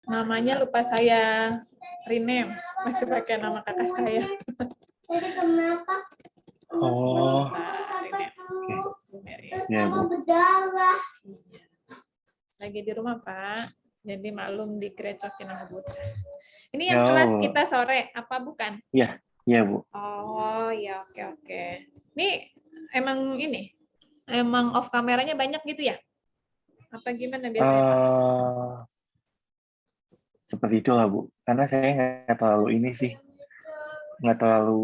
Namanya lupa saya rename. Masih pakai nama kakak saya. Jadi kenapa? Oh, ya Bu. Berdarah. Lagi di rumah Pak. Jadi maklum dikerecokin sama bocah. Ini yang Oh. kelas kita sore, apa bukan? Iya, iya Bu. Oh ya, oke. Ini emang off kameranya banyak gitu ya? Apa gimana biasanya Pak? Seperti itulah Bu. Karena saya nggak terlalu ini sih, nggak terlalu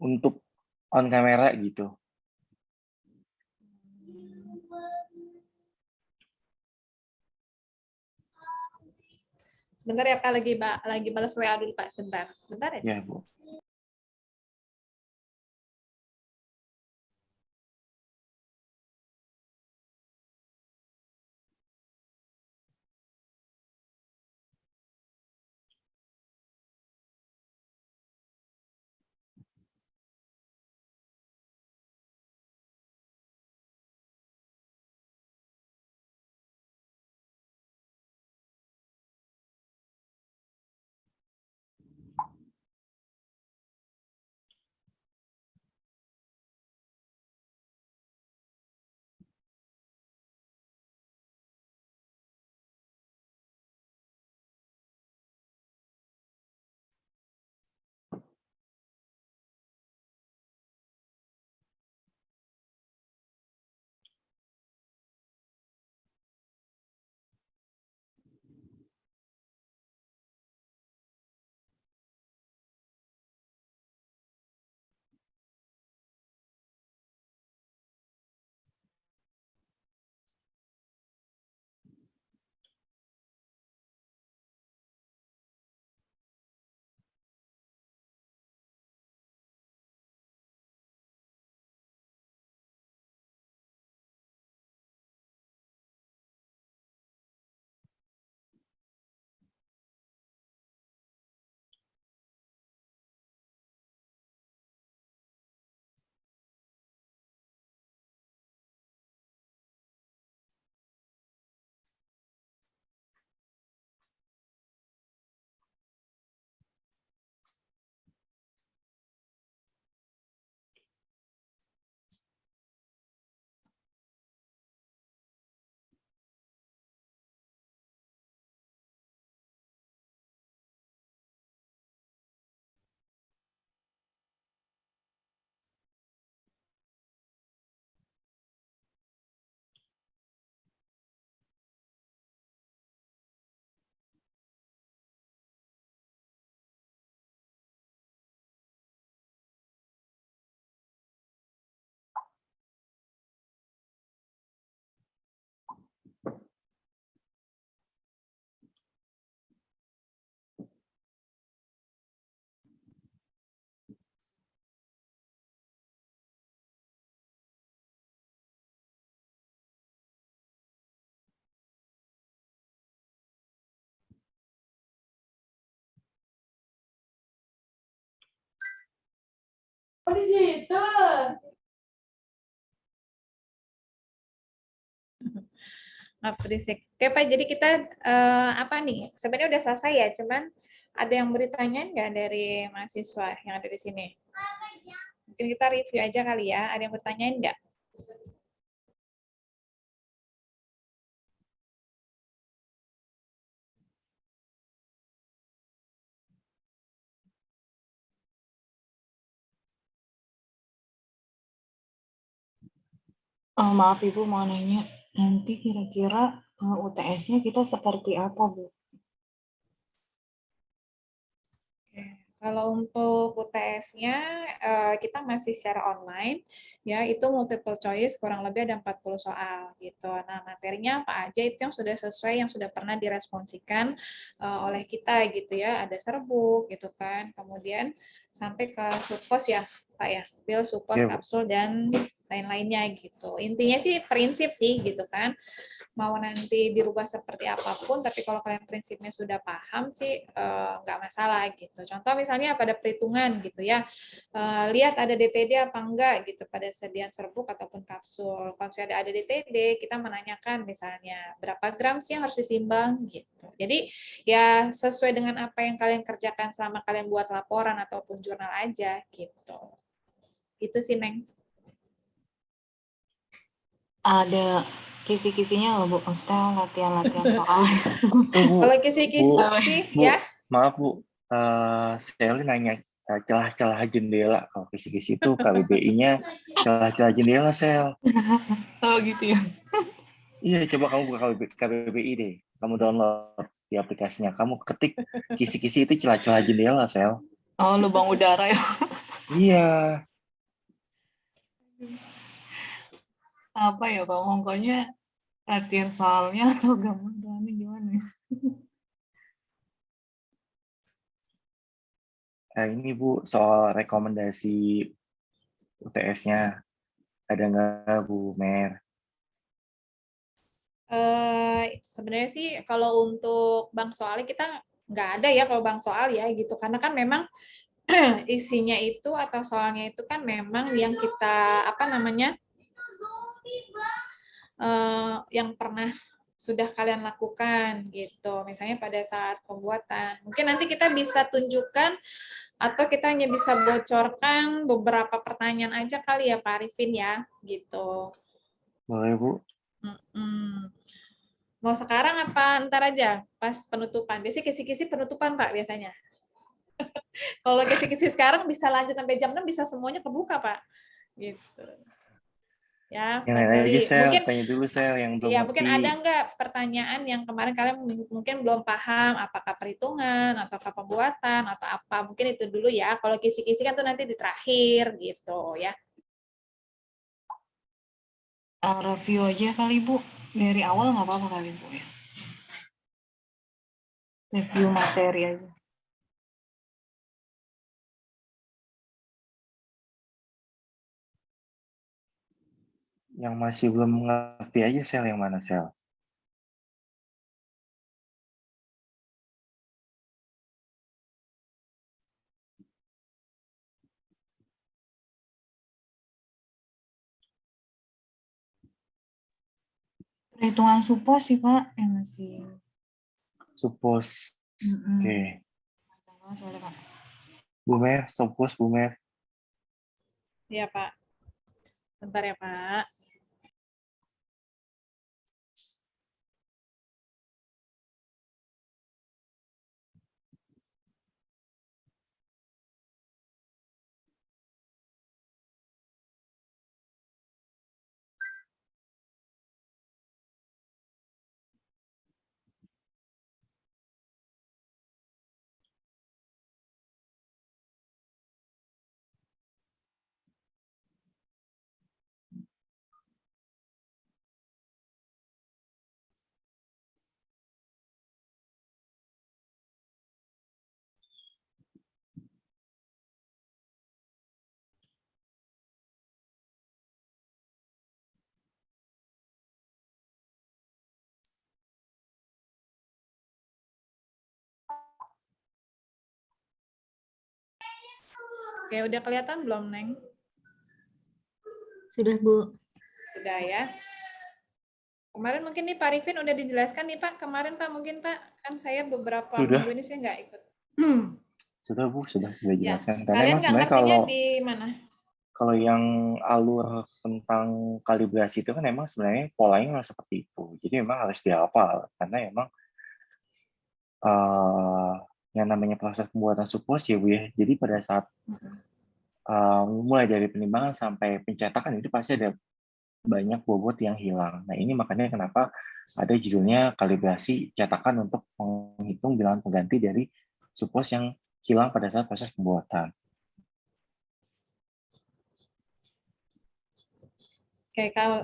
untuk on kamera gitu. Sebentar ya Pak, lagi balas WA dulu Pak, sebentar aja. Ya Bu. Oh, di situ. Maaf berisik. Oke Pak, jadi kita apa nih? Sebenarnya udah selesai ya, cuman ada yang bertanya nggak dari mahasiswa yang ada di sini? Mungkin kita review aja kali ya. Ada yang bertanyain nggak? Maaf Ibu mau nanya, nanti kira-kira UTS-nya kita seperti apa Bu? Kalau untuk UTS-nya kita masih secara online, ya itu multiple choice kurang lebih ada 40 soal gitu. Nah materinya apa aja itu yang sudah sesuai, yang sudah pernah diresponsikan oleh kita gitu ya. Ada serbuk gitu kan, kemudian sampai ke supos ya Pak ya, pil, supos, Ya, Bu. kapsul dan lain-lainnya gitu. Intinya sih prinsip sih gitu kan. Mau nanti dirubah seperti apapun, tapi kalau kalian prinsipnya sudah paham sih nggak masalah gitu. Contoh misalnya pada perhitungan gitu ya, lihat ada DTD apa enggak gitu pada sediaan serbuk ataupun kapsul. Kalau misalnya ada DTD, kita menanyakan misalnya berapa gram sih yang harus ditimbang gitu. Jadi ya sesuai dengan apa yang kalian kerjakan selama kalian buat laporan ataupun jurnal aja gitu. Itu sih Neng. Ada kisi-kisinya nggak, Bu? Maksudnya latihan-latihan soal. Tuh Bu, Kalau Bu, kisi-kisi Bu, ya, maaf Bu, Sally nanya celah-celah jendela. Kalau kisi-kisi itu KBBI-nya celah-celah jendela, Sel. Oh gitu ya. Iya, coba kamu buka KBBI deh. Kamu download di aplikasinya. Kamu ketik kisi-kisi itu celah-celah jendela, Sel. Oh, lubang udara ya. Iya. Apa ya, Pak? Pokoknya latihan soalnya atau gambarannya gimana ya? Nah, ini Bu, soal rekomendasi UTS-nya. Ada nggak, Bu Mer? sebenarnya sih kalau untuk bank soalnya kita nggak ada ya kalau bank soal ya gitu, karena kan memang isinya itu atau soalnya itu kan memang yang kita apa namanya yang pernah sudah kalian lakukan gitu. Misalnya pada saat pembuatan. Mungkin nanti kita bisa tunjukkan atau kita hanya bisa bocorkan beberapa pertanyaan aja kali ya Pak Arifin ya gitu. Boleh, Bu? Mm-mm. Mau sekarang apa ntar aja pas penutupan? Biasanya kisi-kisi penutupan Pak biasanya. Kalau kisi-kisi sekarang bisa lanjut sampai jam 6 bisa semuanya kebuka Pak. Gitu. Ya, Yang Pak lain aja, Seli. Sel. Mungkin Tanya dulu, Sel, yang belum ya mungkin ngerti. ada nggak pertanyaan yang kemarin kalian mungkin belum paham, apakah perhitungan, ataukah pembuatan, atau apa. Mungkin itu dulu ya. Kalau kisi-kisi kan tuh nanti di terakhir gitu ya. Review aja kali, Bu. Dari awal nggak apa-apa kali, Bu ya. Review materi aja. Yang masih belum ngerti aja, Sel, yang mana, Sel? Perhitungan supos sih, Pak, yang masih. Suppose. Oke. Soalnya, Pak. Bu Mer, suppose, Bu Mer. Iya, Pak. Bentar ya, Pak. Oke, udah kelihatan belum, Neng? Sudah, Bu. Sudah ya. Kemarin mungkin nih Pak Arifin udah dijelaskan nih Pak. Kemarin Pak mungkin Pak, kan saya beberapa Sudah. minggu ini saya nggak ikut. Sudah, Bu, sudah Ya, jelaskan. Karena kalian emang nggak sebenarnya ngertinya di mana? kalau yang alur tentang kalibrasi itu kan emang sebenarnya polanya memang seperti itu. Jadi memang harus dihafal. Karena emang yang namanya proses pembuatan suppos ya, Bu ya. Jadi pada saat mulai dari penimbangan sampai pencetakan itu pasti ada banyak bobot yang hilang. Nah, ini makanya kenapa ada judulnya kalibrasi cetakan untuk menghitung bilangan pengganti dari suppos yang hilang pada saat proses pembuatan. Oke, kalau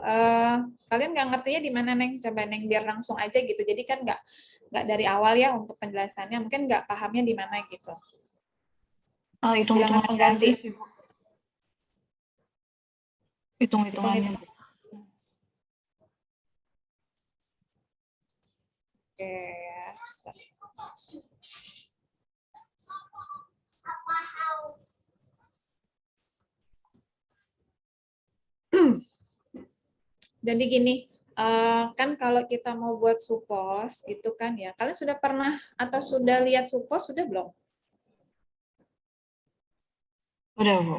kalian nggak ngertinya di mana Neng? Coba Neng biar langsung aja gitu. Jadi kan nggak dari awal ya untuk penjelasannya. Mungkin nggak pahamnya di mana gitu. Bilangan Hitung-hitungannya pengganti. aja sih, Bu. Hitung-hitungannya, Bu. Oke ya. Jadi gini, kan kalau kita mau buat supos itu kan ya, kalian sudah pernah atau sudah lihat supos sudah belum? Udah, Bu.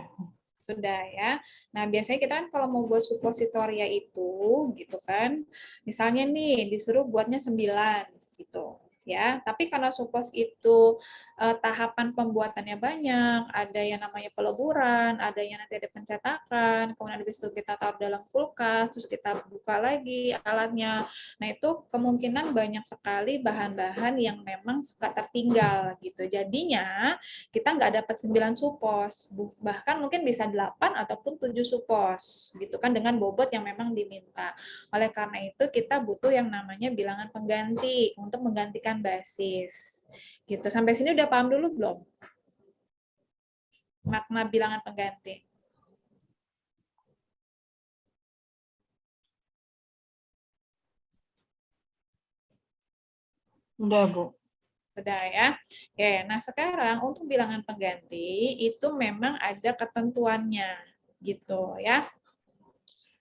Sudah ya. Nah, biasanya kita kan kalau mau buat suppositoria itu gitu kan, misalnya nih disuruh buatnya 9 gitu ya. Tapi karena suppos itu tahapan pembuatannya banyak, ada yang namanya peleburan, ada yang nanti ada pencetakan, kemudian habis itu kita taruh dalam kulkas, terus kita buka lagi alatnya. Nah, itu kemungkinan banyak sekali bahan-bahan yang memang suka tertinggal gitu. Jadinya kita nggak dapat 9 supos, bahkan mungkin bisa 8 ataupun 7 supos, gitu kan, dengan bobot yang memang diminta. Oleh karena itu, kita butuh yang namanya bilangan pengganti untuk menggantikan basis. Gitu. Sampai sini udah paham dulu belum? Makna bilangan pengganti. Udah, Bu. Sudah ya. Oke, nah sekarang untuk bilangan pengganti itu memang ada ketentuannya gitu ya.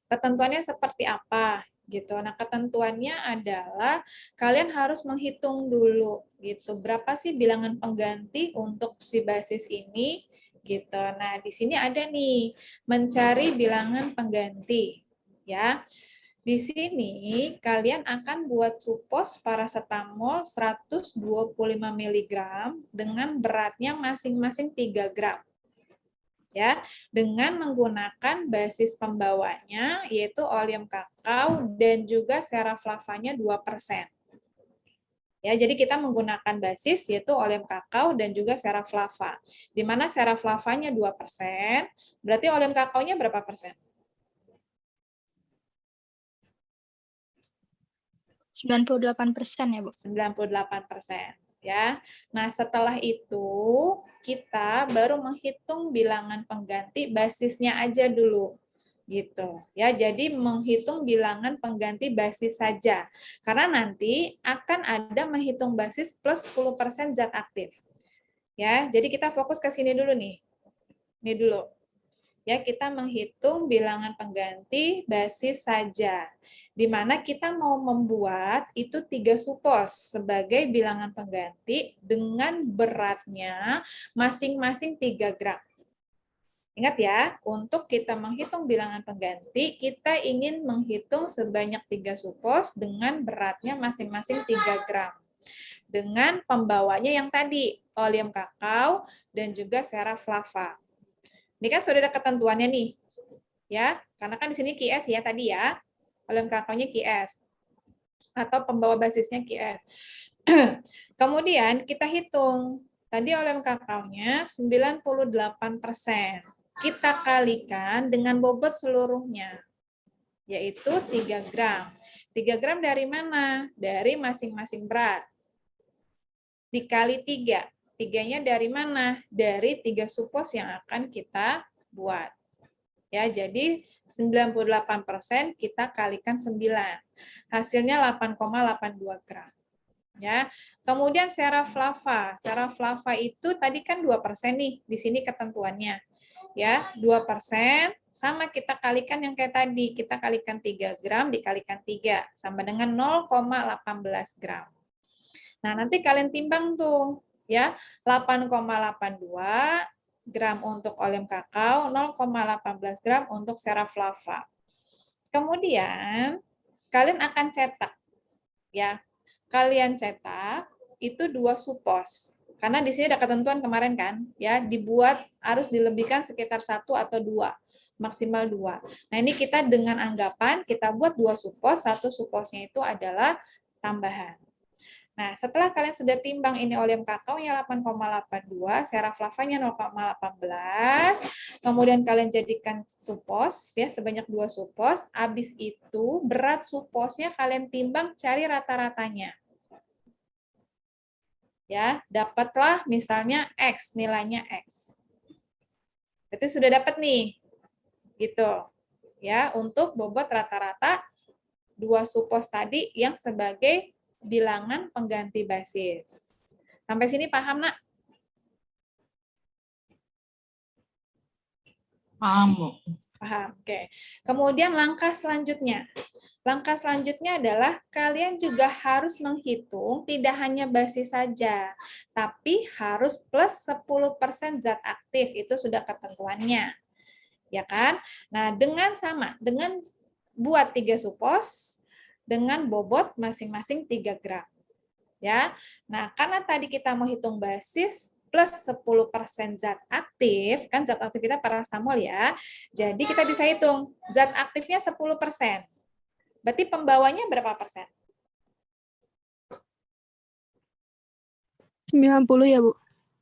Ketentuannya seperti apa gitu. Nah, ketentuannya adalah kalian harus menghitung dulu gitu. Berapa sih bilangan pengganti untuk si basis ini gitu. Nah, di sini ada nih mencari bilangan pengganti ya. Di sini kalian akan buat supos paracetamol 125 mg dengan beratnya masing-masing 3 gram. Ya, dengan menggunakan basis pembawanya yaitu oleum kakao dan juga seraflavanya 2%. Ya, jadi kita menggunakan basis yaitu oleum kakao dan juga seraflava. Di mana seraflavanya 2%, berarti oleum kakaonya berapa persen? 98% ya, Bu. 98%. Ya. Nah, setelah itu kita baru menghitung bilangan pengganti basisnya aja dulu. Gitu. Ya, jadi menghitung bilangan pengganti basis saja. Karena nanti akan ada menghitung basis plus 10% zat aktif. Ya, jadi kita fokus ke sini dulu nih. Ini dulu. Ya, kita menghitung bilangan pengganti basis saja, di mana kita mau membuat itu 3 supos sebagai bilangan pengganti dengan beratnya masing-masing 3 gram. Ingat ya, untuk kita menghitung bilangan pengganti, kita ingin menghitung sebanyak 3 supos dengan beratnya masing-masing 3 gram. Dengan pembawanya yang tadi, oleum kakao dan juga seraflava. Ini kan sudah ada ketentuannya nih, ya, karena kan di sini QS ya tadi ya, oleum kakaonya QS atau pembawa basisnya QS. Kemudian kita hitung, tadi oleum kakaonya 98%. Kita kalikan dengan bobot seluruhnya, yaitu 3 gram. 3 gram dari mana? Dari masing-masing berat. Dikali 3. 3-nya dari mana? Dari 3 supos yang akan kita buat. Ya, jadi 98% kita kalikan 9. Hasilnya 8,82 gram. Ya. Kemudian seraflava. Seraflava itu tadi kan 2% nih, di sini ketentuannya. Ya, 2% sama kita kalikan yang kayak tadi, kita kalikan 3 gram dikalikan 3 sama dengan 0,18 gram. Nah, nanti kalian timbang tuh, ya. 8,82 gram untuk oleum kakao, 0,18 gram untuk seraflava. Kemudian, kalian akan cetak. Ya. Kalian cetak itu 2 supos. Karena di sini ada ketentuan kemarin kan, ya, dibuat harus dilebihkan sekitar 1 atau 2, maksimal 2. Nah, ini kita dengan anggapan kita buat 2 supos, 1 suposnya itu adalah tambahan. Nah, setelah kalian sudah timbang ini oleum kakaonya 8,82, seraflavanya 0,18, kemudian kalian jadikan supos ya sebanyak 2 supos, habis itu berat suposnya kalian timbang, cari rata-ratanya. Ya, dapatlah misalnya X, nilainya X. Berarti sudah dapat nih. Gitu. ya untuk bobot rata-rata dua supos tadi yang sebagai bilangan pengganti basis. Sampai sini paham, Nak? Paham, Bu. Paham. Oke. Kemudian langkah selanjutnya. Langkah selanjutnya adalah kalian juga harus menghitung tidak hanya basis saja, tapi harus plus 10% zat aktif. Itu sudah ketentuannya. Ya kan? Nah, dengan buat 3 supos dengan bobot masing-masing 3 gram. Ya. Nah, karena tadi kita mau hitung basis plus 10% zat aktif, kan zat aktif kita paracetamol ya. Jadi kita bisa hitung zat aktifnya 10%. Berarti pembawanya berapa persen? 90 ya, Bu.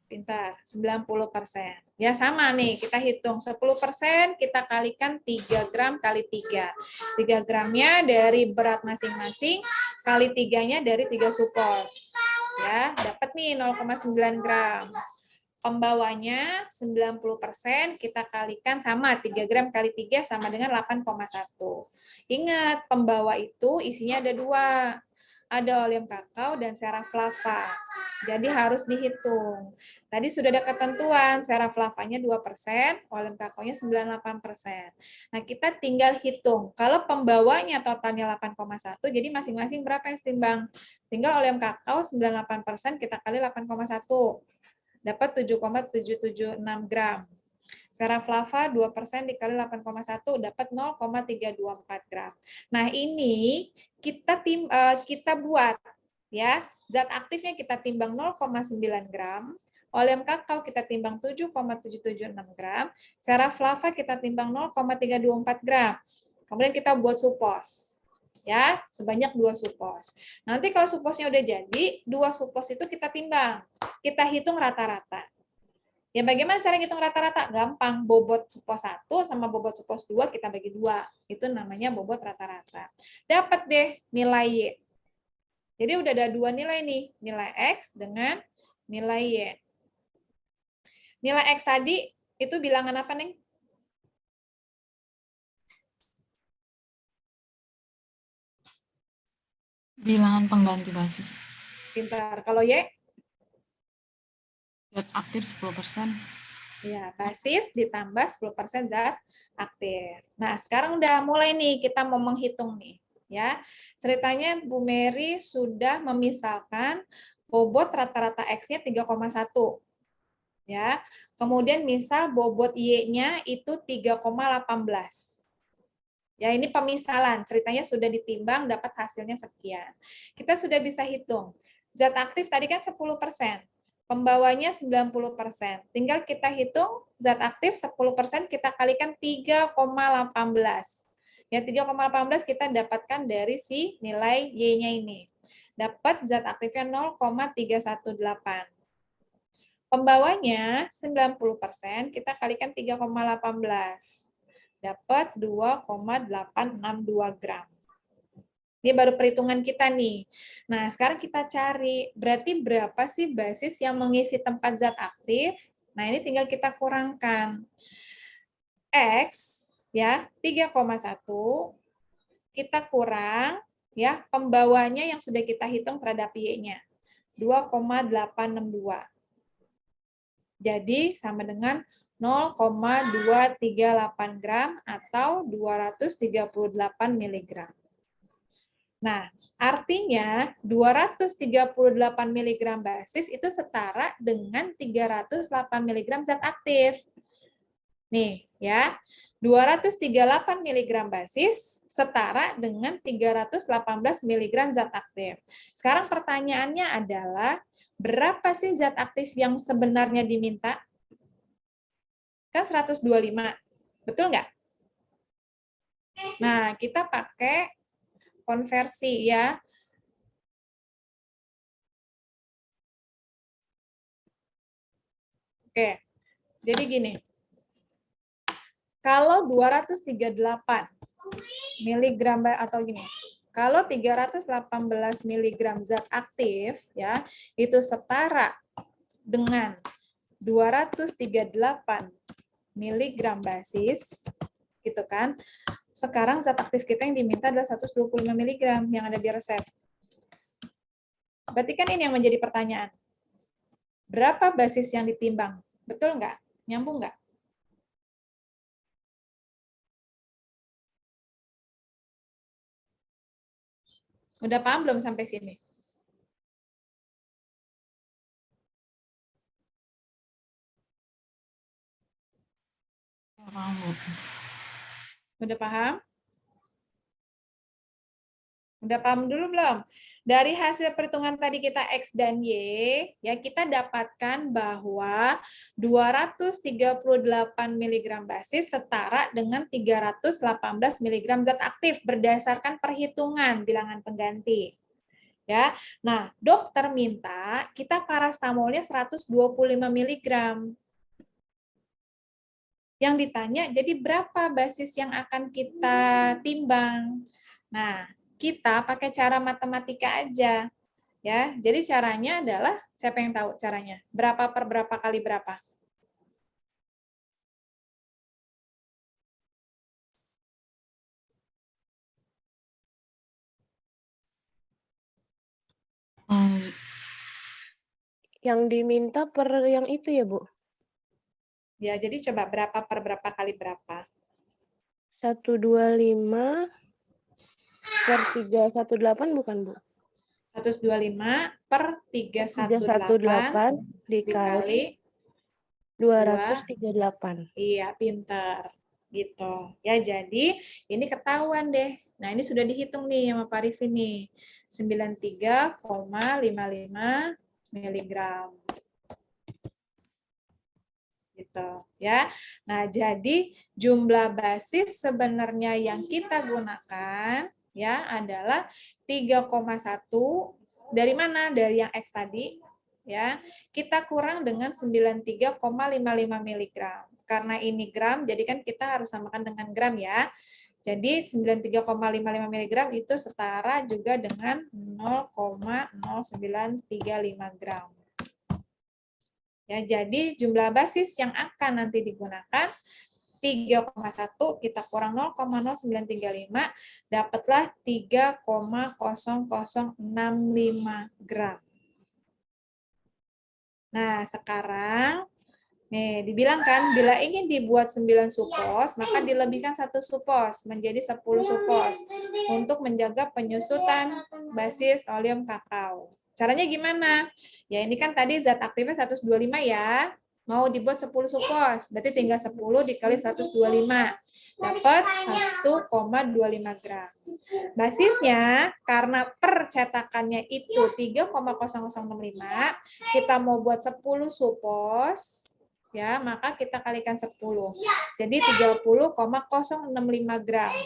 Pintar, 90%. Ya sama nih, kita hitung 10%, kita kalikan 3 gram kali 3. 3 gramnya dari berat masing-masing, kali 3-nya dari 3 supos. Ya, dapat nih 0,9 gram. Pembawanya 90%, kita kalikan sama 3 gram kali 3 sama dengan 8,1. Ingat, pembawa itu isinya ada 2. Ada oleum kakao dan seraflava. Jadi harus dihitung. Tadi sudah ada ketentuan, seraflavanya 2%, oleum kakaonya 98%. Nah, kita tinggal hitung. Kalau pembawanya totalnya 8,1, jadi masing-masing berapa yang setimbang? Tinggal oleum kakao 98%, kita kali 8,1. Dapat 7,776 gram. Seraflava 2% dikali 8,1 dapat 0,324 gram. Nah, ini kita buat ya. Zat aktifnya kita timbang 0,9 gram, oleum kakao kita timbang 7,776 gram, seraflava kita timbang 0,324 gram. Kemudian kita buat supos. Ya, sebanyak 2 supos. Nanti kalau suposnya udah jadi, 2 supos itu kita timbang. Kita hitung rata-rata. Ya, bagaimana cara hitung rata-rata? Gampang, bobot supos 1 sama bobot supos 2 kita bagi 2. Itu namanya bobot rata-rata. Dapat deh nilai Y. Jadi udah ada 2 nilai nih, nilai X dengan nilai Y. Nilai X tadi itu bilangan apa, Neng? Bilangan pengganti basis. Pintar. Kalau Y? Zat aktif 10%. Ya, basis ditambah 10% zat aktif. Nah, sekarang udah mulai nih kita mau menghitung nih, ya. Ceritanya Bu Mary sudah memisalkan bobot rata-rata X-nya 3,1. Ya. Kemudian misal bobot Y-nya itu 3,18. Ya, ini pemisalan. Ceritanya sudah ditimbang, dapat hasilnya sekian. Kita sudah bisa hitung. Zat aktif tadi kan 10%. Pembawanya 90%. Tinggal kita hitung zat aktif 10%, kita kalikan 3,18. Ya, 3,18 kita dapatkan dari si nilai Y-nya ini. Dapat zat aktifnya 0,318. Pembawanya 90%, kita kalikan 3,18. Dapat 2,862 gram. Ini baru perhitungan kita nih. Nah, sekarang kita cari, berarti berapa sih basis yang mengisi tempat zat aktif? Nah, ini tinggal kita kurangkan. X, ya, 3,1, kita kurang, ya, pembawanya yang sudah kita hitung terhadap Y-nya. 2,862. Jadi, sama dengan 0,238 gram atau 238 mg. Nah, artinya 238 mg basis itu setara dengan 308 mg zat aktif. Nih, ya. 238 mg basis setara dengan 318 mg zat aktif. Sekarang pertanyaannya adalah, berapa sih zat aktif yang sebenarnya diminta? Kan 125. Betul nggak? Nah, kita pakai konversi ya. Oke. Jadi gini. Kalau 238 mg atau gini. Kalau 318 mg zat aktif ya, itu setara dengan 238 mg basis, gitu kan. Sekarang zat aktif kita yang diminta adalah 125 mg yang ada di resep. Berarti kan ini yang menjadi pertanyaan. Berapa basis yang ditimbang? Betul nggak? Nyambung nggak? Udah paham belum sampai sini? Udah paham? Udah paham dulu belum? Dari hasil perhitungan tadi kita X dan Y, ya kita dapatkan bahwa 238 mg basis setara dengan 318 mg zat aktif berdasarkan perhitungan bilangan pengganti. Ya. Nah, dokter minta kita parastamolnya 125 mg. Yang ditanya, jadi berapa basis yang akan kita timbang? Nah, kita pakai cara matematika aja. Ya, jadi caranya adalah, siapa yang tahu caranya? Berapa per berapa kali berapa? Yang diminta per yang itu ya, Bu? Ya, jadi coba berapa per berapa kali berapa? 125 per 318 bukan, Bu? 125 per 318 318 dikali 238. Iya, pintar. Gitu. Ya, jadi ini ketahuan deh. Nah, ini sudah dihitung nih sama Pak Rifin nih. 93,55 miligram. Gitu ya. Nah, jadi jumlah basis sebenarnya yang kita gunakan ya adalah 3,1 dari mana? Dari yang X tadi ya. Kita kurang dengan 93,55 mg. Karena ini gram, jadi kan kita harus samakan dengan gram ya. Jadi 93,55 mg itu setara juga dengan 0,0935 gram. Ya, jadi jumlah basis yang akan nanti digunakan 3,1 kita kurang 0,0935 dapatlah 3,0065 gram. Nah, sekarang nih dibilang kan bila ingin dibuat 9 supos maka dilebihkan 1 supos menjadi 10 supos untuk menjaga penyusutan basis oleum kakao. Caranya gimana? Ya ini kan tadi zat aktifnya 125 ya. Mau dibuat 10 supos, berarti tinggal 10 dikali 125. Dapat 1,25 gram. Basisnya, karena per cetakannya itu 3,0065, kita mau buat 10 supos, ya maka kita kalikan 10. Jadi 30,065 gram.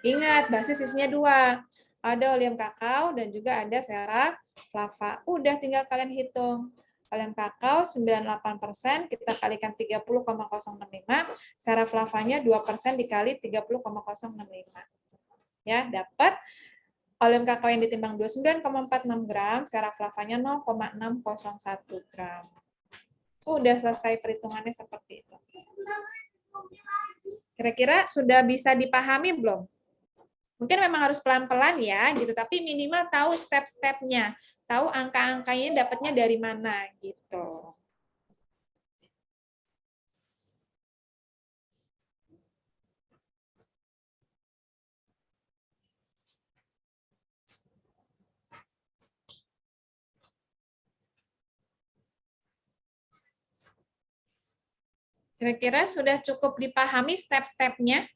Ingat, basis isinya 2. Ada oleum kakao dan juga ada sera flava. Udah tinggal kalian hitung. Oleum kakao 98%, kita kalikan 30,065. Sera flavanya 2% dikali 30,065. Ya, dapat oleum kakao yang ditimbang 29,46 gram, sera flavanya 0,601 gram. Udah selesai perhitungannya seperti itu. Kira-kira sudah bisa dipahami belum? Mungkin memang harus pelan-pelan ya, gitu. Tapi minimal tahu step-stepnya, tahu angka-angkanya dapatnya dari mana, gitu. Kira-kira sudah cukup dipahami step-stepnya?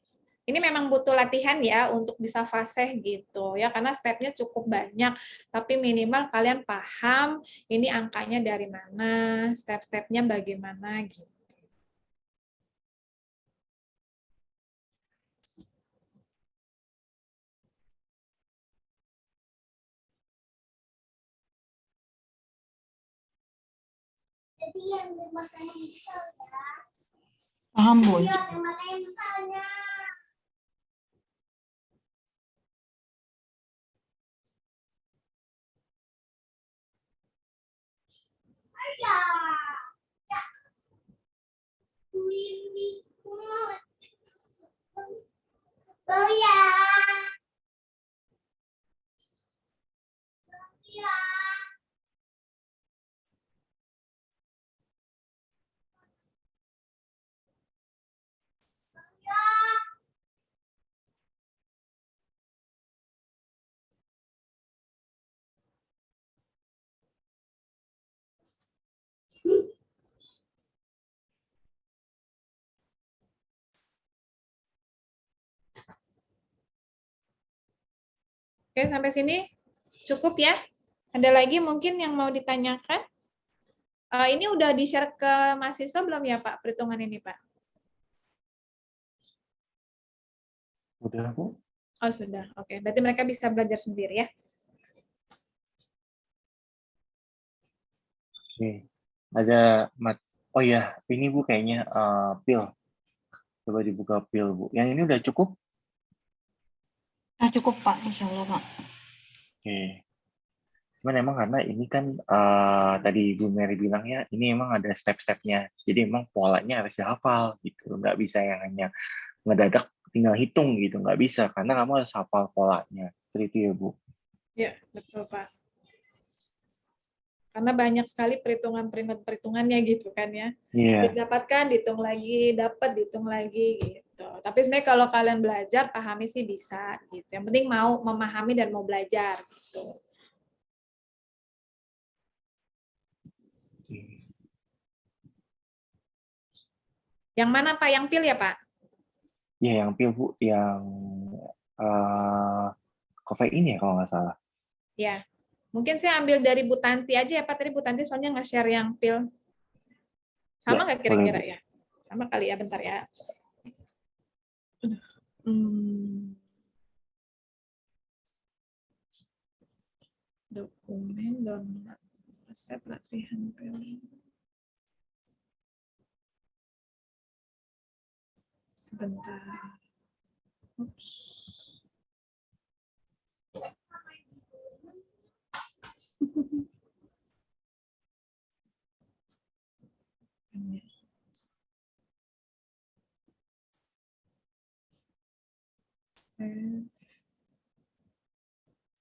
Ini memang butuh latihan ya untuk bisa fasih gitu ya, karena stepnya cukup banyak. Tapi minimal kalian paham ini angkanya dari mana, step-stepnya bagaimana gitu. Jadi yang dimakan misalnya. Paham, Bu? Iya, yang dimakan misalnya. Ya. Ya. Boya. Boya. Oke, sampai sini cukup ya. Ada lagi mungkin yang mau ditanyakan? Ini udah di-share ke mahasiswa belum ya Pak, perhitungan ini Pak? Udah, Bu. Oh sudah, oke. Berarti mereka bisa belajar sendiri ya. Oke. Ada oh ya, ini Bu kayaknya pil. Coba dibuka pil, Bu. Yang ini udah cukup? Nah, cukup Pak, insya Allah Pak. Oke. Cuman emang karena ini kan tadi Bu Mary bilangnya ini emang ada step-stepnya. Jadi emang polanya harus dihafal gitu. Nggak bisa yang hanya ngedadak tinggal hitung gitu. Nggak bisa karena kamu harus hafal polanya. Seperti itu ya Bu. Ya, betul Pak. Karena banyak sekali perhitungannya gitu kan ya. Iya. Didapatkan, dihitung lagi, dapat, dihitung lagi gitu. Tapi sebenarnya kalau kalian belajar, pahami sih bisa gitu. Yang penting mau memahami dan mau belajar gitu. Yang mana Pak? Yang pil ya Pak? Iya, yang pil Bu, yang kafein ya kalau nggak salah. Ya. Mungkin saya ambil dari Bu Tanti aja ya Pak. Tadi Bu Tanti soalnya nge-share yang pil. Sama nggak kira-kira ya? Sama kali ya, bentar ya. Dokumen download resep latihan pil. Sebentar. Oops.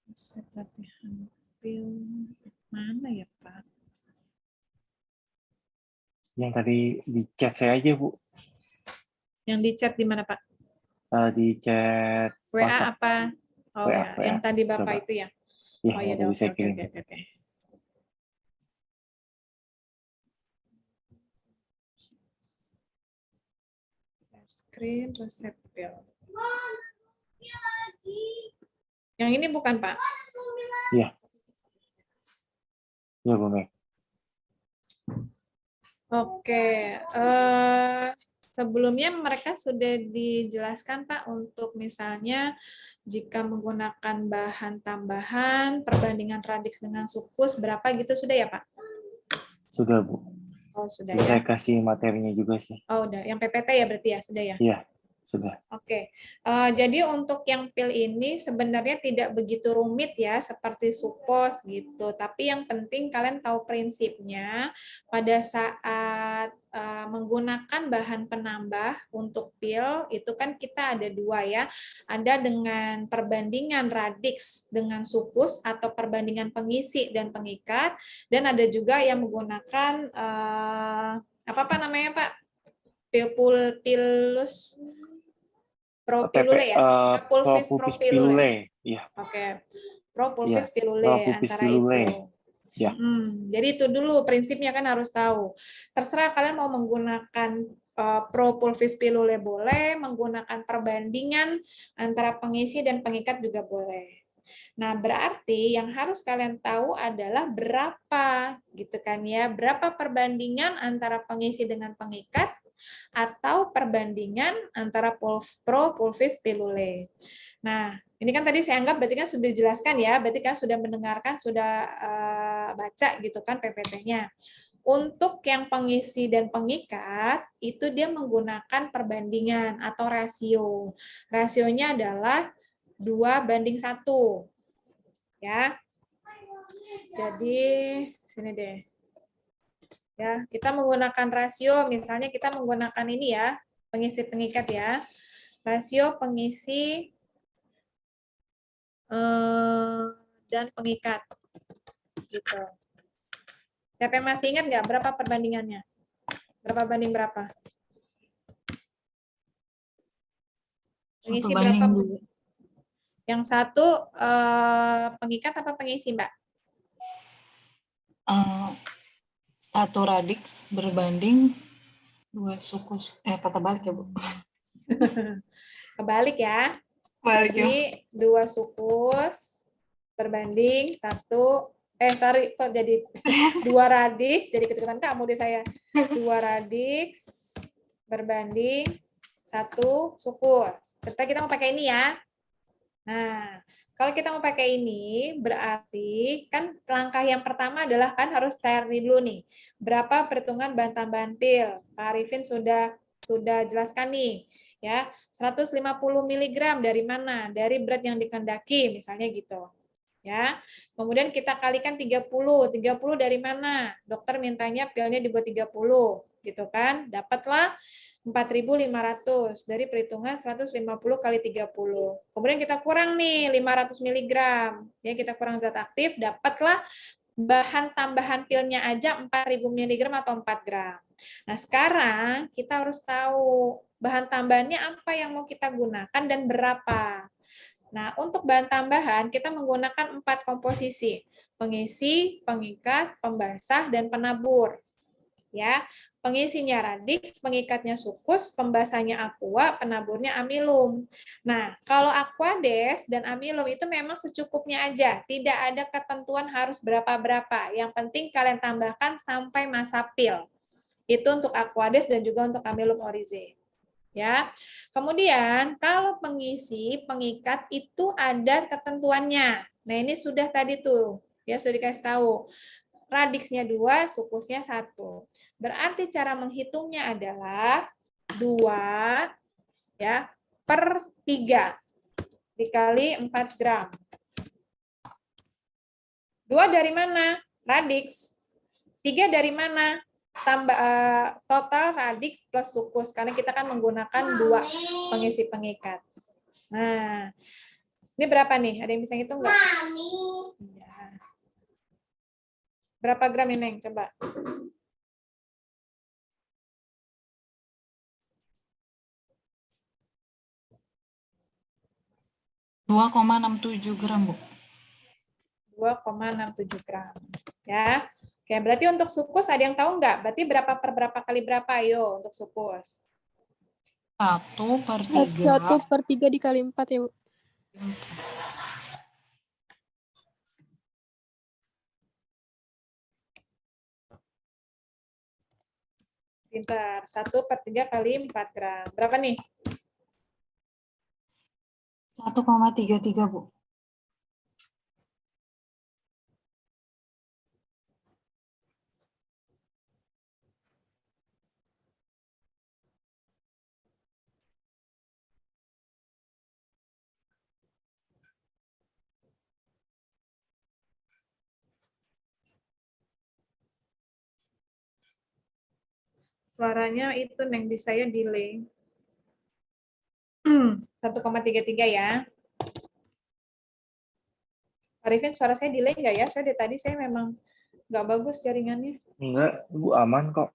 Resep latihan pil mana ya Pak? Yang tadi di chat saya aja Bu. Yang di chat di mana Pak? Di chat WA WhatsApp. apa? Oh WA, ya, WA. yang tadi Bapak Coba. itu ya? Ya, Oh yang ya, tadi saya oke. kirim. Screen resep pil. Yang ini bukan Pak? Iya. Iya Bu Mary. Oke, sebelumnya mereka sudah dijelaskan Pak untuk misalnya jika menggunakan bahan tambahan, perbandingan radix dengan sukus, berapa gitu sudah ya Pak? Sudah Bu. Oh sudah Sudah ya. saya kasih materinya juga sih. Oh udah, yang PPT ya berarti ya, sudah ya? Iya, sudah. Oke, jadi untuk yang pil ini sebenarnya tidak begitu rumit ya, seperti supos gitu. Tapi yang penting kalian tahu prinsipnya pada saat menggunakan bahan penambah untuk pil, itu kan kita ada dua ya. Ada dengan perbandingan radix dengan sukus atau perbandingan pengisi dan pengikat. Dan ada juga yang menggunakan, apa namanya Pak? Pilus propilule ya? Pulvis propilule. Iya. Oke. Propulvis Iya, pilule propulvis antara pilule. itu. Ya. Jadi itu dulu prinsipnya kan harus tahu. Terserah kalian mau menggunakan propulvis pilule boleh, menggunakan perbandingan antara pengisi dan pengikat juga boleh. Nah, berarti yang harus kalian tahu adalah berapa gitu kan ya, berapa perbandingan antara pengisi dengan pengikat atau perbandingan antara propulvis pilule. Nah, ini kan tadi saya anggap berarti kan sudah dijelaskan ya, berarti kan sudah mendengarkan, sudah baca gitu kan PPT-nya. Untuk yang pengisi dan pengikat, itu dia menggunakan perbandingan atau rasio. Rasionya adalah 2:1. Ya. Jadi, sini deh. Ya, kita menggunakan rasio, misalnya kita menggunakan ini ya, pengisi pengikat ya. rasio pengisi dan pengikat. Gitu. Siapa yang masih ingat nggak berapa perbandingannya? Berapa banding berapa? Pengisi berapa? Yang satu pengikat apa pengisi, Mbak? Satu radix berbanding 2 sukus. Apa terbalik ya, Bu? Kebalik ya. Balik ya. Jadi 2 sukus berbanding 1, sorry kok jadi 2 radix, jadi keturunan kamu deh saya. 2 radix berbanding 1 sukus. Serta kita mau pakai ini ya. Nah, kalau kita mau pakai ini, berarti kan langkah yang pertama adalah kan harus cari dulu nih. Berapa perhitungan bahan tambahan pil? Pak Arifin sudah jelaskan nih. Ya, 150 mg dari mana? Dari berat yang dikehendaki, misalnya gitu. Ya. Kemudian kita kalikan 30. 30 dari mana? Dokter mintanya pilnya dibuat 30, gitu kan? Dapatlah 4.500 dari perhitungan 150 kali 30. Kemudian kita kurang nih 500 mg. Ya, kita kurang zat aktif, dapatlah bahan tambahan pilnya aja 4.000 mg atau 4 gram. Nah, sekarang kita harus tahu bahan tambahannya apa yang mau kita gunakan dan berapa. Nah, untuk bahan tambahan kita menggunakan 4 komposisi. Pengisi, pengikat, pembasah, dan penabur. Ya, pengisinya radix, pengikatnya sukus, pembasahnya aqua, penaburnya amilum. Nah, kalau aquades dan amilum itu memang secukupnya aja, tidak ada ketentuan harus berapa-berapa. Yang penting kalian tambahkan sampai masa pil. Itu untuk aquades dan juga untuk amilum orize. Ya. Kemudian kalau pengisi, pengikat itu ada ketentuannya. Nah, ini sudah tadi tuh, ya sudah dikasih tahu. Radixnya 2, sukusnya 1. Berarti cara menghitungnya adalah 2 ya per 3 dikali 4 gram. 2 dari mana? Radix. 3 dari mana? Tambah total radix plus sukus karena kita kan menggunakan 2 pengisi pengikat. Nah, ini berapa nih? Ada yang bisa ngitung nggak? Ya. Berapa gram ini, Neng? Coba. 2,67 gram, Bu. 2,67 gram. Ya. Oke, berarti untuk sukus ada yang tahu nggak? Berarti berapa per berapa kali berapa? Ayo, untuk sukus. 1/3. 1/3 dikali 4 ya, Bu. Pintar. 1/3 kali 4 gram. Berapa nih? 1,33, Bu. Suaranya itu, Neng, di saya delay. 1,33 ya. Arifin, suara saya delay nggak ya? Saya dari tadi saya memang nggak bagus jaringannya. Enggak, Bu, aman kok.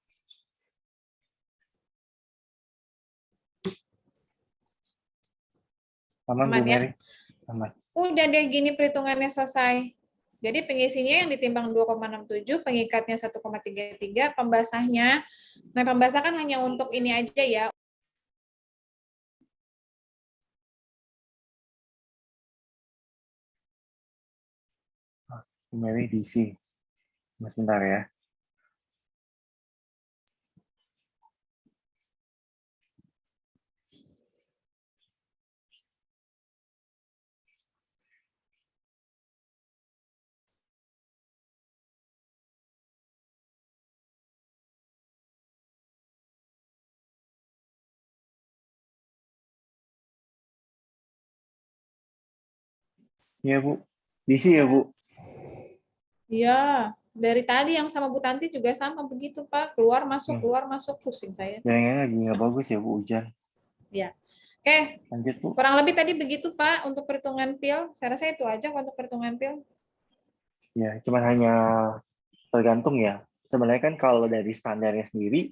Aman, Bu Aman ya? Mary. Aman. Udah deh, gini perhitungannya selesai. Jadi pengisinya yang ditimbang 2,67, pengikatnya 1,33, pembasahnya. Nah, pembasah kan hanya untuk ini aja ya. Bu Mary DC. Mas bentar ya. Iya, Bu. DC ya, Bu? Iya, dari tadi yang sama Bu Tanti juga sama begitu, Pak. Keluar masuk pusing saya. Jaringannya lagi nggak bagus ya, Bu, hujan. Ya. Oke, Lanjut, Bu. kurang lebih tadi begitu Pak untuk perhitungan pil. Saya rasa itu aja untuk perhitungan pil. Ya, cuman hanya tergantung ya. Sebenarnya kan kalau dari standarnya sendiri,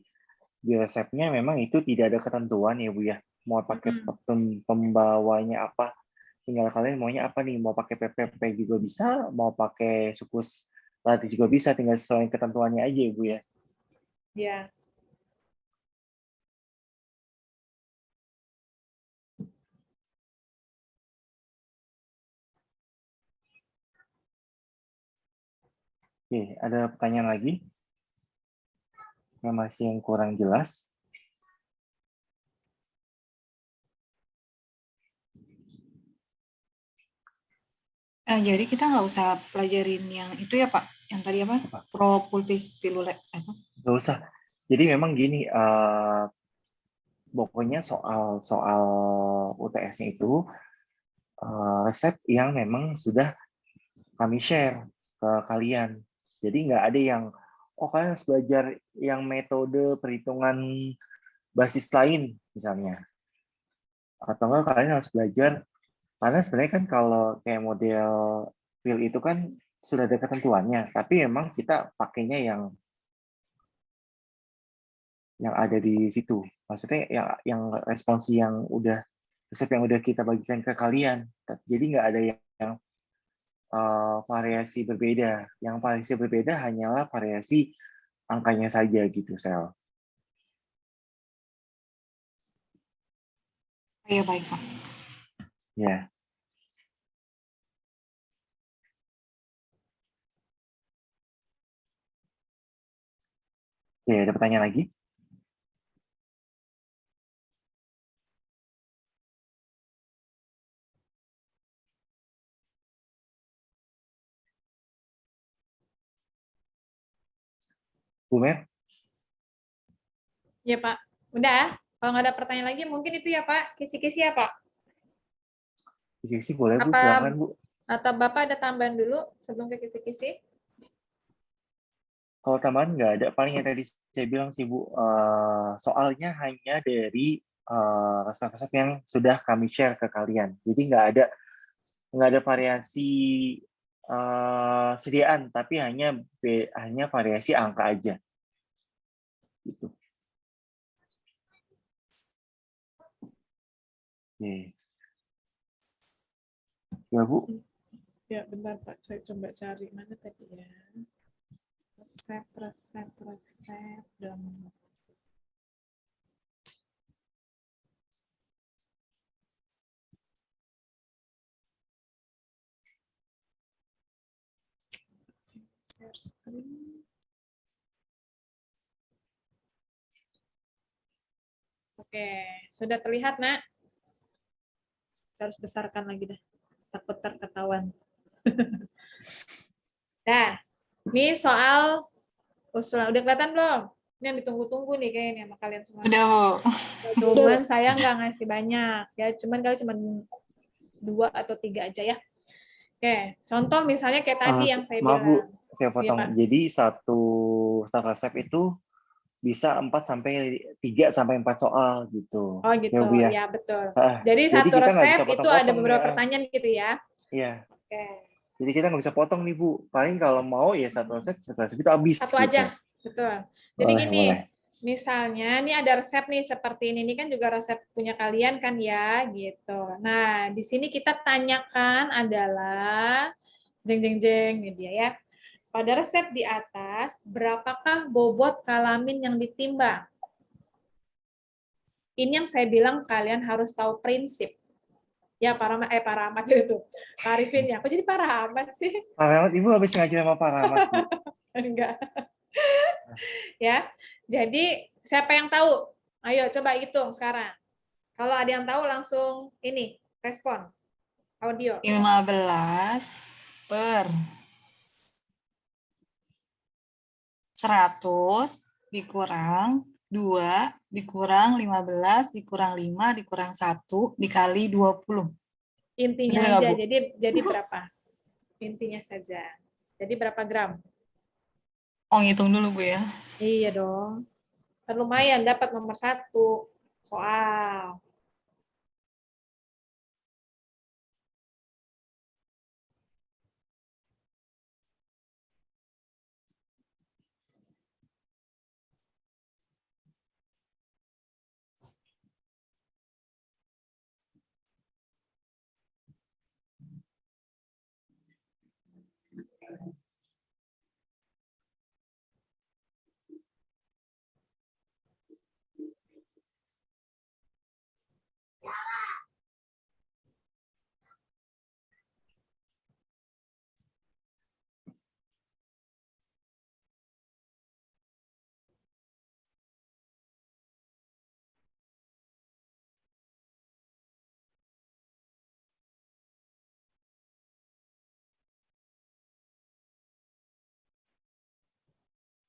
di resepnya memang itu tidak ada ketentuan ya, Bu ya. Mau pakai pembawanya apa, tinggal kalian maunya apa nih, mau pakai PPP juga bisa, mau pakai sukus latih juga bisa, tinggal sesuai ketentuannya aja ya, Bu ya. Ya. Oke, ada pertanyaan lagi yang masih yang kurang jelas? Jadi kita nggak usah pelajarin yang itu ya Pak, yang tadi apa? Apa? Propulpis pilule apa? Nggak usah. Jadi memang gini, pokoknya soal UTS-nya itu resep yang memang sudah kami share ke kalian. Jadi nggak ada yang, oh kalian harus belajar yang metode perhitungan basis lain misalnya. Atau enggak kalian harus belajar, karena sebenarnya kan kalau kayak model pil itu kan sudah ada ketentuannya, tapi memang kita pakainya yang ada di situ. Maksudnya yang responsi yang udah resep yang udah kita bagikan ke kalian. Jadi nggak ada yang variasi berbeda. Yang variasi berbeda hanyalah variasi angkanya saja gitu, Sel. Iya baik Pak. Ya. Oke, ada pertanyaan lagi? Bu Mer? Ya Pak. Udah. Kalau nggak ada pertanyaan lagi, mungkin itu ya Pak. Kisi-kisi ya Pak. Kisi-kisi boleh, Bu. Apa Silakan, Bu. atau Bapak ada tambahan dulu sebelum ke kisi-kisi? Kalau tambahan nggak ada, paling yang tadi saya bilang sih, Bu, soalnya hanya dari resep-resep yang sudah kami share ke kalian. Jadi nggak ada variasi sediaan, tapi hanya variasi angka aja. Gitu. Oke. Ya, Bu. Ya, bentar Pak. Saya coba cari mana tadi ya. Resep. Dan share screen. Oke, sudah terlihat, Nak? Kita harus besarkan lagi dah. Takut terketahuan. Nah, ini soal usulan. Udah kelihatan belum? Ini yang ditunggu-tunggu nih kayaknya sama kalian semua. Udah Bu. Cuman saya nggak ngasih banyak ya. Cuman 2 atau 3 aja ya. Oke, contoh misalnya kayak tadi yang saya Maaf, Bu, bilang. saya Iya, potong. Pak. Jadi satu resep itu bisa 3 sampai 4 soal gitu. Oh gitu, Ya, Bu ya. ya betul. Ah, Jadi jadi satu kita nggak resep bisa itu ada potong-potong nih. beberapa pertanyaan gitu ya. Iya. Oke. Jadi kita nggak bisa potong nih, Bu. Paling kalau mau ya satu resep itu habis. Satu gitu. aja, betul. Jadi Boleh, gini, boleh. misalnya ini ada resep nih seperti ini kan juga resep punya kalian kan ya, gitu. Nah, di sini kita tanyakan adalah jeng ini dia ya. Pada resep di atas, berapakah bobot kalamin yang ditimbang? Ini yang saya bilang kalian harus tahu prinsip. Ya, para amat itu. Pak Arifin ya, kok jadi para amat sih? Pak Rahmat, Ibu habis ngaji sama Pak Rahmat, Bu. Enggak. Ya, jadi siapa yang tahu? Ayo coba hitung sekarang. Kalau ada yang tahu langsung ini, respon. Audio. 15 per 100 dikurang 2 dikurang 15 dikurang 5 dikurang 1 dikali 20. Intinya Bener nggak, aja. Bu? Jadi berapa? Intinya saja. Jadi berapa gram? Oh, ngitung dulu Bu ya. Iya dong. Kan lumayan dapat nomor 1 soal.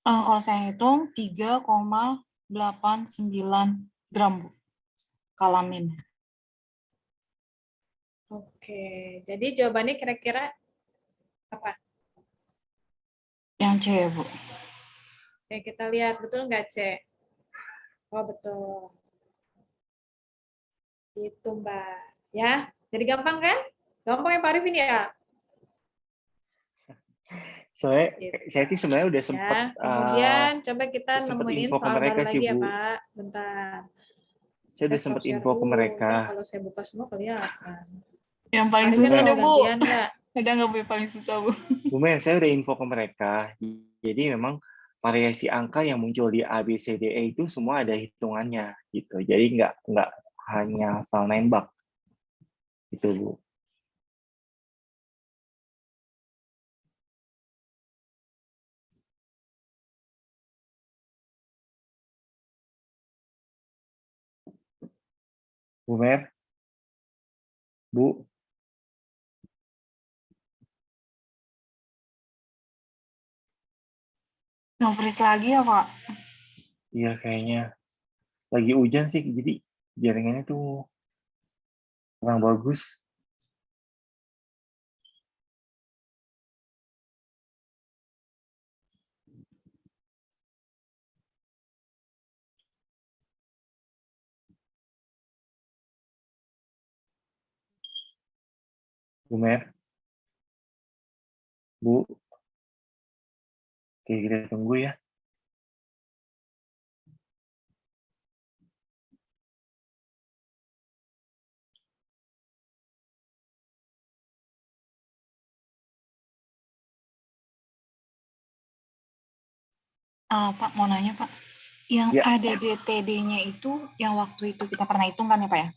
Kalau saya hitung 3,89 gram, Bu. Kalamin. Oke, jadi jawabannya kira-kira apa? Yang C ya, Bu. Oke, kita lihat betul nggak C? Oh, betul. Itu Mbak. Ya, jadi gampang kan? Gampang ya Pak Arifin ya? Soalnya Gitu. saya tuh sebenarnya udah sempat Ya, kemudian coba kita nemuin info ke soal baru mereka sih, lagi ya Bu. Pak. Bentar. Saya Saya udah stop sempat share info ke dulu. Ntar mereka. kalau saya buka semua kelihatan. Yang Pak paling Arifin susah mau deh, Bu. gantian nggak? Ada nggak, Bu, yang paling susah, Bu? Bu Mer, saya udah info ke mereka. Jadi memang variasi angka yang muncul di A, B, C, D, E itu semua ada hitungannya gitu. Jadi nggak hanya asal nembak gitu, Bu. Bu Mer, Bu, Nge-freeze lagi ya, Pak? iya kayaknya lagi hujan sih, jadi jaringannya tuh kurang bagus. Bu Mer, Bu, oke kita tunggu ya. Pak, mau nanya, Pak. Yang Ya, ada DTD-nya itu, yang waktu itu kita pernah hitung kan ya, Pak ya?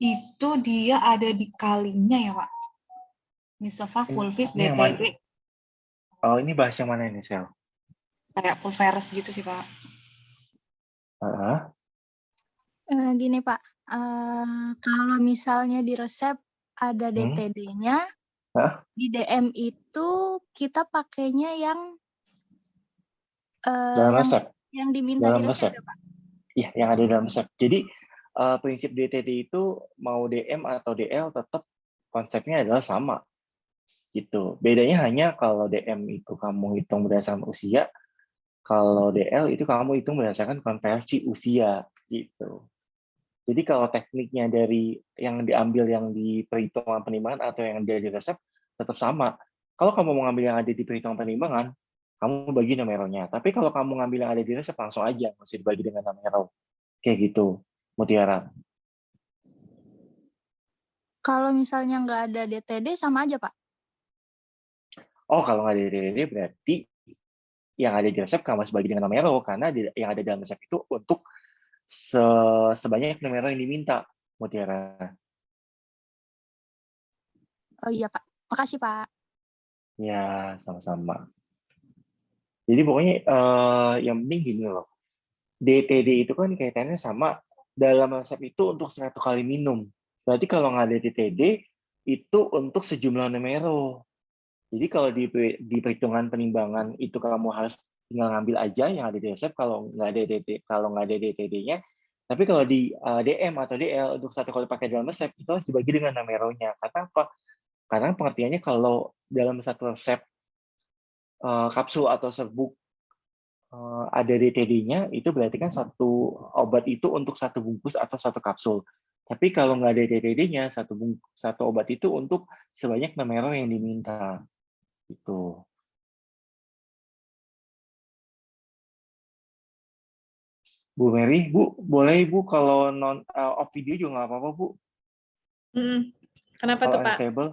Itu dia ada dikalinya ya, Pak? Misalnya pulvis ini yang mana? DTD Oh, ini bahas yang mana ini, Sel? kayak pulveris gitu sih, Pak. Heeh. Gini Pak, kalau misalnya di resep ada Hmm? DTD-nya, Hah? di DM itu kita pakainya Dalam yang resep. yang diminta di Dalam resep resep. ya Pak? Iya, yang ada dalam resep. Jadi prinsip DTD itu mau DM atau DL tetap konsepnya adalah sama gitu. Bedanya hanya kalau DM itu kamu hitung berdasarkan usia, kalau DL itu kamu hitung berdasarkan konversi usia gitu. Jadi kalau tekniknya dari yang diambil yang di perhitungan penimbangan atau yang dari resep tetap sama. Kalau kamu mau ngambil yang ada di perhitungan penimbangan, kamu bagi numeronya. Tapi kalau kamu ngambil yang ada di resep langsung aja, nggak usah dibagi dengan numero. Kayak gitu, Mutiara. Kalau misalnya nggak ada DTD sama aja Pak? Oh, kalau nggak ada DTD berarti yang ada di resep kamu harus bagi dengan numero karena yang ada dalam resep itu untuk sebanyak numero yang diminta, Mutiara. Oh iya Pak, makasih Pak. Ya, sama-sama. Jadi pokoknya yang penting gini loh. DTD itu kan kaitannya sama dalam resep itu untuk 100 kali minum. Berarti kalau nggak ada DTD itu untuk sejumlah numero. Jadi kalau di perhitungan penimbangan itu kamu harus tinggal ngambil aja yang ada di resep kalau nggak ada DTD-nya. Tapi kalau di DM atau DL untuk 1 kali pakai dalam resep itu harus dibagi dengan numeronya. Karena apa? Karena pengertiannya kalau dalam satu resep kapsul atau serbuk ada DTD-nya, itu berarti kan satu obat itu untuk satu bungkus atau satu kapsul. Tapi kalau nggak ada DTD-nya, satu obat itu untuk sebanyak numero yang diminta. Gitu. Bu Mary, Bu, boleh Bu kalau off video juga nggak apa-apa Bu. Kenapa Kalau tuh Pak? unstable.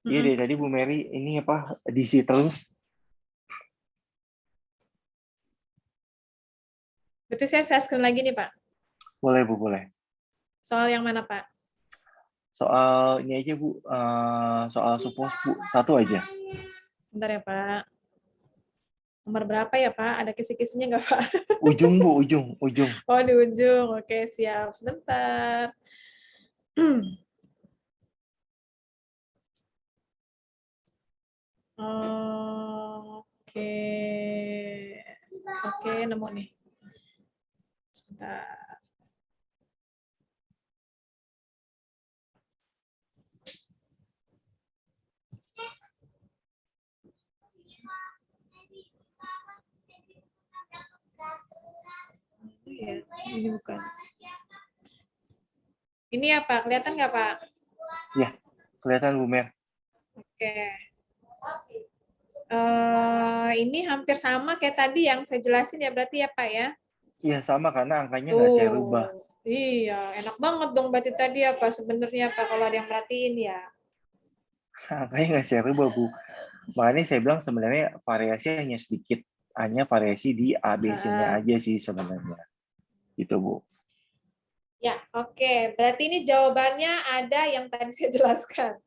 Iya deh, tadi Bu Mary ini apa, DC terus. Berarti saya screen lagi nih Pak. Boleh Bu, boleh. Soal yang mana Pak? Soal ini aja Bu, soal suppose Bu, satu aja. Bentar ya Pak. Nomor berapa ya Pak? Ada kisi-kisinya nggak Pak? Ujung Bu, ujung. Oh di ujung. Oke siap. Sebentar. Oke. Oke, nemu nih. Sebentar. Iya, ini bukan. Ini apa? Kelihatan nggak, Pak? Ya, kelihatan Bu Mer. Oke. Ini hampir sama kayak tadi yang saya jelasin ya berarti ya, Pak ya? Iya, sama karena angkanya nggak saya rubah. Iya, enak banget dong berarti tadi apa sebenarnya Pak kalau ada yang merhatiin ya. Angkanya nggak saya rubah, Bu. Makanya saya bilang sebenarnya variasi hanya sedikit. Hanya variasi di ABC-nya aja sih sebenarnya. Gitu, Bu. Ya, oke. Berarti ini jawabannya ada yang tadi saya jelaskan.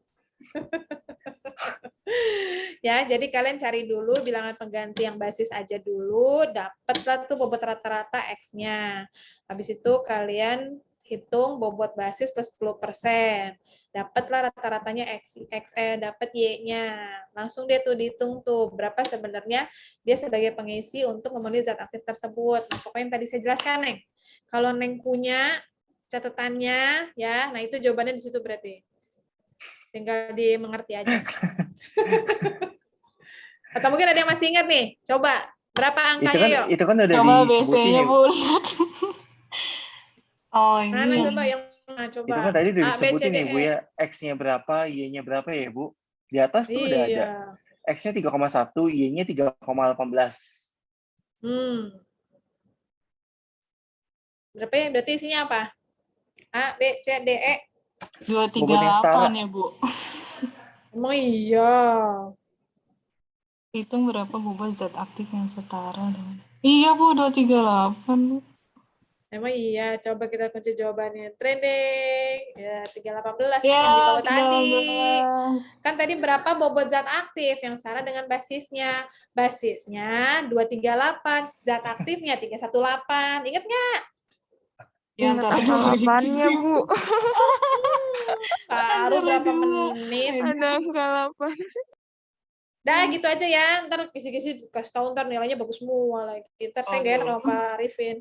Ya, jadi kalian cari dulu bilangan pengganti yang basis aja dulu, dapatlah tuh bobot rata-rata X-nya. Habis itu kalian hitung bobot basis plus 10%. Dapatlah rata-ratanya dapat Y-nya. Langsung dia tuh dihitung tuh berapa sebenarnya dia sebagai pengisi untuk memenuhi zat aktif tersebut. Nah, pokoknya yang tadi saya jelaskan, Neng. Kalau Neng punya catatannya, ya, nah itu jawabannya di situ berarti. Tinggal dimengerti aja. Atau mungkin ada yang masih ingat nih? Coba, berapa angkanya yuk? Itu kan udah Coba disebutin BC-nya ya. Bu, lihat. Oh, Mana ini. coba yang mana coba? Itu kan tadi udah A, B, C, disebutin D, ya, Bu E. ya. X-nya berapa, Y-nya berapa ya, Bu? Di atas tuh udah ada. Iya. X-nya 3,1, Y-nya 3,18. Berapa ya? Berarti isinya apa? A, B, C, D, E. 238 ya, Bu. Emang iya. Hitung berapa bobot zat aktif yang setara dengan... Iya, Bu, 238, Bu. Emang iya. Coba kita kunci jawabannya. Trending. Ya, 318 Ya, yang di bawah tadi. 318. Kan tadi berapa bobot zat aktif yang setara dengan basisnya? Basisnya 238, zat aktifnya 318. Ingat nggak? Ya, antara Ingat dua angka itu 8-nya, sih. Bu. Baru Antara berapa dua. menit. Ada angka 8. Dah gitu aja ya. Ntar kisi-kisi kasih tahu ntar nilainya bagus semua lagi. Ntar saya nggak enak Aduh. sama Pak Arifin.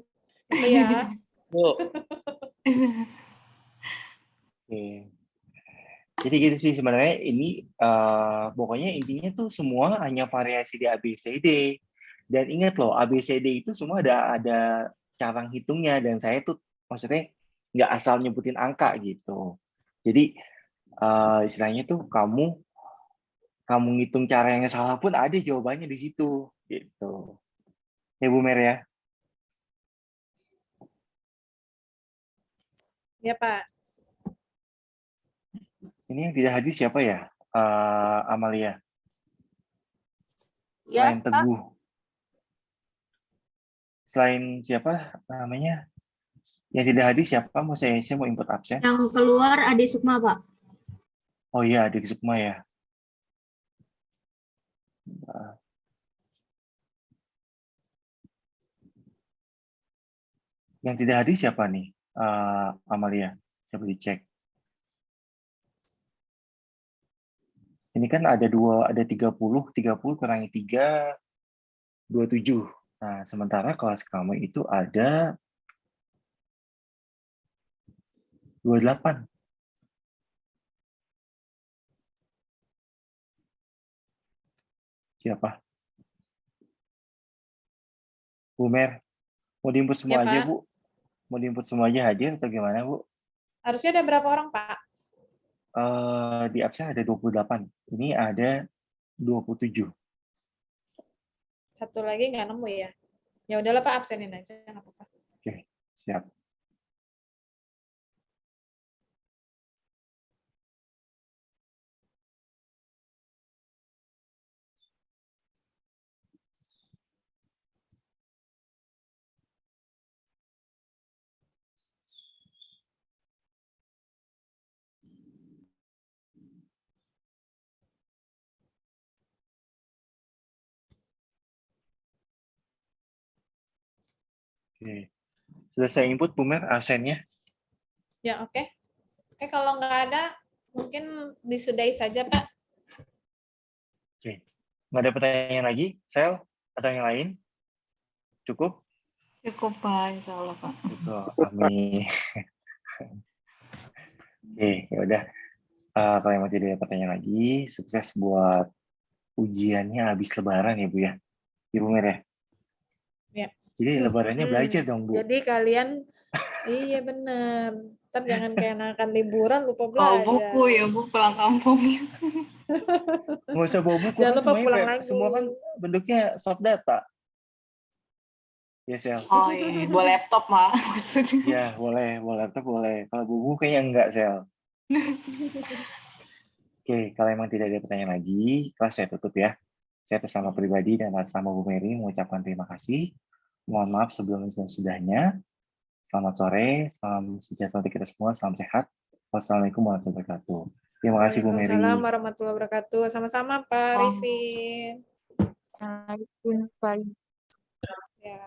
Itu ya. Bu. Oke. Jadi gitu sih sebenarnya ini pokoknya intinya tuh semua hanya variasi di ABCD. Dan ingat loh, ABCD itu semua ada cara hitungnya dan saya tuh maksudnya nggak asal nyebutin angka gitu. Jadi istilahnya tuh kamu ngitung cara yang salah pun ada jawabannya di situ gitu. Ya Bu Mer ya. Ya Pak. Ini yang tidak hadir siapa ya? Amalia. Ya, Selain Teguh. Selain siapa namanya? Yang tidak hadir siapa? Saya mau input absen. Yang keluar Ade Sukma, Pak. Oh iya, Adik Sukma ya. Yang tidak hadir siapa nih? Amalia. Coba dicek. Ini kan ada 30 kurangi 3, 27. Nah, sementara kelas kamu itu ada 28. Siapa? Bu Mer. Mau diinput semua Ya, aja, Pak. Bu? Mau diinput semua aja hadir atau gimana, Bu? Harusnya ada berapa orang, Pak? Di absen ada 28. Ini ada 27. Satu lagi nggak nemu ya? Ya udahlah Pak, absenin aja. Nggak apa-apa. Oke, siap. Oke. Sudah saya input, Bu Mer, absennya. Ya, oke. Oke, kalau nggak ada, mungkin disudahi saja, Pak. Oke. Nggak ada pertanyaan lagi, Sel? Atau yang lain? Cukup? Cukup Pak, insya Allah Pak. Cukup. Amin. Oke, ya udah. Kalau yang masih ada pertanyaan lagi, sukses buat ujiannya habis Lebaran ya Bu ya. Ibu Mer ya. Ya. Jadi Lebarannya belajar dong Bu. Jadi kalian, iya bener. Ntar jangan keenakan liburan lupa Bawa belajar. buku ya Bu, pulang kampung. Nggak usah bawa buku Jangan kan lupa pulang semuanya lagi. semua kan bentuknya soft data. Ya Sel. Oh iya, bawa laptop Pak. Maksudnya. Ya boleh, laptop boleh. Kalau buku kayaknya enggak Sel. Oke, kalau emang tidak ada pertanyaan lagi, kelas saya tutup ya. Saya atas nama pribadi dan atas nama Bu Mary mengucapkan terima kasih. Mohon maaf sebelumnya dan sudahnya. Selamat sore, salam sejahtera untuk kita semua, salam sehat. Wassalamualaikum warahmatullahi wabarakatuh. Terima kasih Bu Mary. Waalaikumsalam warahmatullahi wabarakatuh. Sama-sama Pak Rifin. Waalaikumsalam. Ya.